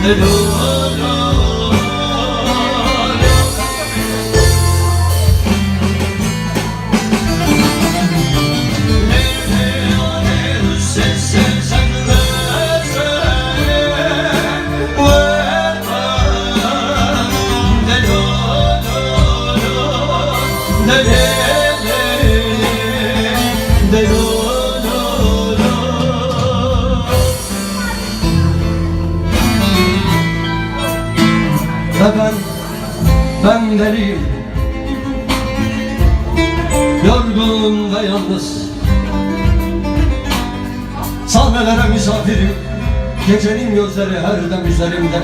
Ve ben deliyim, yorgun ve yalnız. Sahnelere misafirim, gecenin gözleri her dem üzerimde.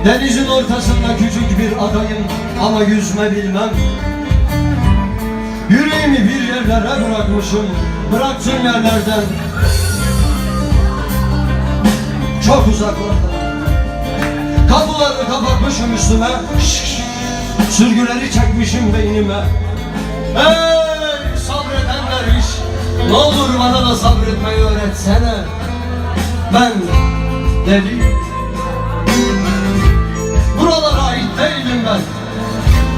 Denizin ortasında küçük bir adayım ama yüzme bilmem. Yüreğimi bir yerlere bırakmışım, bıraktığım yerlerden çok uzaklarda. Kapıları kapatmışım üstüme, sürgüleri çekmişim beynime. Ey sabredenler iş, ne olur bana da sabretmeyi öğretsene. Ben deliyim, buralara ait değilim ben.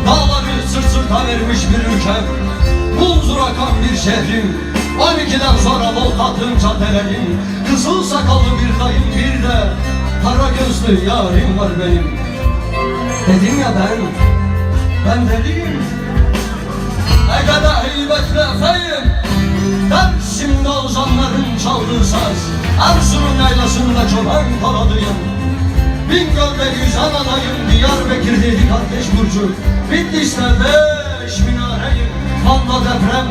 Dağları sırt sırta vermiş bir ülkem, buzdur akan bir şehrim. 12'den sonra bol tatlım caddelerim. Kızıl sakallı bir dayım, bir de kara gözlü yarim var benim. Dedim ya ben deliyim. Ege'de heybetle feyim, Dersim'de ozanların çaldığı saz, Erzurum yaylasında çoban paladıyım. Bingöl'de güzel anayım, Diyarbakır'daki kardeş burcu, Bitlis'te 5 minareyim, Van'da deprem,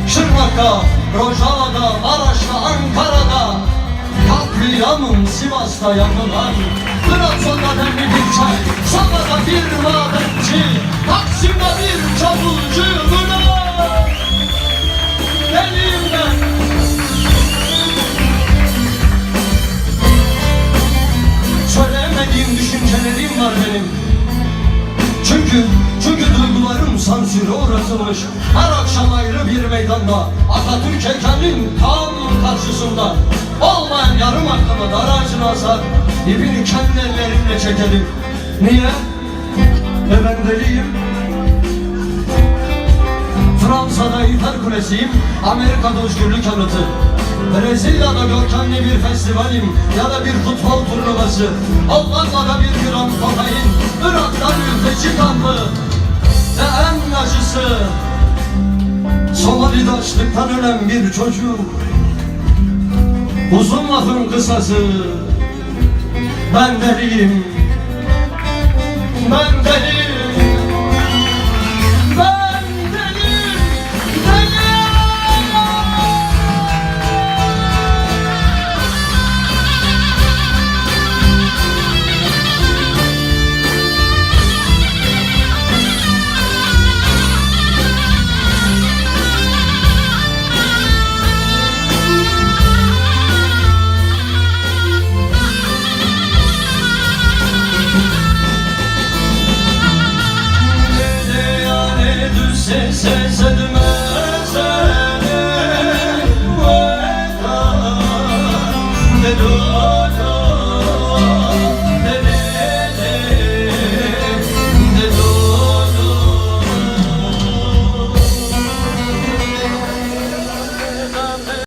Şırnak'ta, Rojava'da, Maraş'ta, Ankara'da katliamım, Sivas'ta yanılan, Trabzon'da demli bir çay, Sabah'da bir madenci, Taksim'de bir çavulcu. Buna deliyim ben. Söylemediğim düşüncelerim var benim. Çünkü duygularım sansüre uğratılmış. Her akşam ayrı bir meydanda, Atatürk heykelinin tam karşısında. Olmayan yarım aklıma dar ağacına asar, ipini kendi ellerimle çekelim. Niye? Ben deliyim. Fransa'da Eiffel Kulesi'yim, Amerika'da özgürlük anıtı, Brezilya'da görkemli bir festivalim ya da bir futbol turnuvası, Hollanda'da bir gram kokain, Irak'ta mülteci kampı ve en acısı Somali'de açlıktan ölen bir çocuk. Uzun lafın kısası, ben deliyim, ben deliyim.